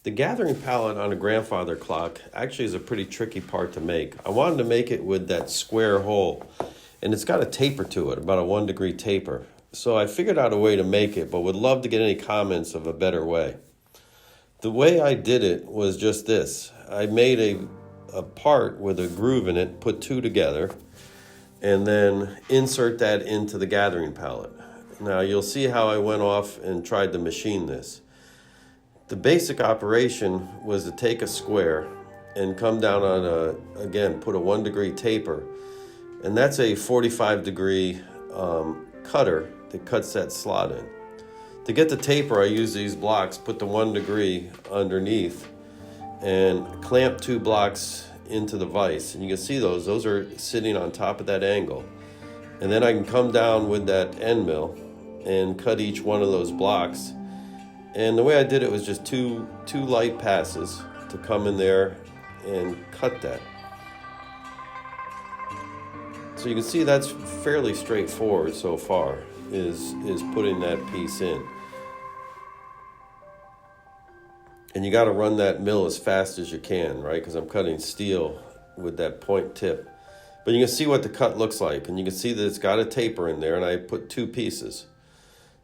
The gathering pallet on a grandfather clock actually is a pretty tricky part to make. I wanted to make it with that square hole, and it's got a taper to it, about a 1-degree taper. So I figured out a way to make it, but would love to get any comments of a better way. The way I did it was just this. I made a part with a groove in it, put two together, and then insert that into the gathering pallet. Now you'll see how I went off and tried to machine this. The basic operation was to take a square and come down on put a 1-degree taper. And that's a 45-degree cutter that cuts that slot in. To get the taper, I use these blocks, put the 1 degree underneath, and clamp 2 blocks into the vise. And you can see those are sitting on top of that angle. And then I can come down with that end mill and cut each one of those blocks. And the way I did it was just two light passes to come in there and cut that. So you can see that's fairly straightforward so far, is putting that piece in. And you got to run that mill as fast as you can, right? Because I'm cutting steel with that point tip. But you can see what the cut looks like, and you can see that it's got a taper in there, and I put 2 pieces.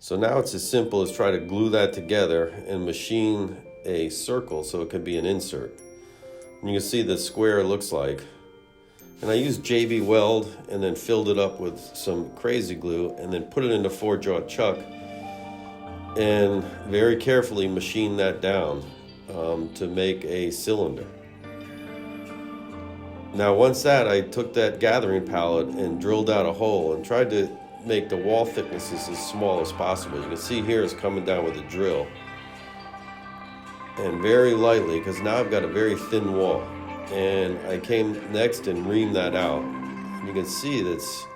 So now it's as simple as try to glue that together and machine a circle so it could be an insert. And you can see the square looks like. And I used JB Weld and then filled it up with some crazy glue and then put it into 4-jaw chuck and very carefully machine that down to make a cylinder. Now once I took that gathering pallet and drilled out a hole and tried to make the wall thicknesses as small as possible. You can see here it's coming down with a drill. And very lightly, because now I've got a very thin wall. And I came next and reamed that out. And you can see that's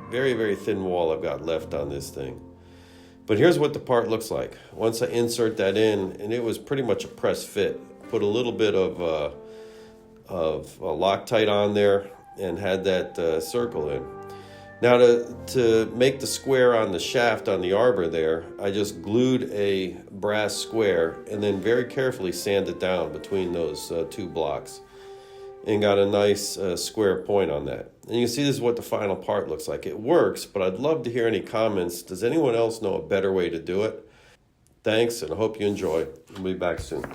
very, very thin wall I've got left on this thing. But here's what the part looks like. Once I insert that in, and it was pretty much a press fit. Put a little bit of Loctite on there and had that circle in. Now to make the square on the shaft on the arbor there, I just glued a brass square and then very carefully sanded down between those 2 blocks and got a nice square point on that. And you can see this is what the final part looks like. It works, but I'd love to hear any comments. Does anyone else know a better way to do it? Thanks, and I hope you enjoy. We'll be back soon.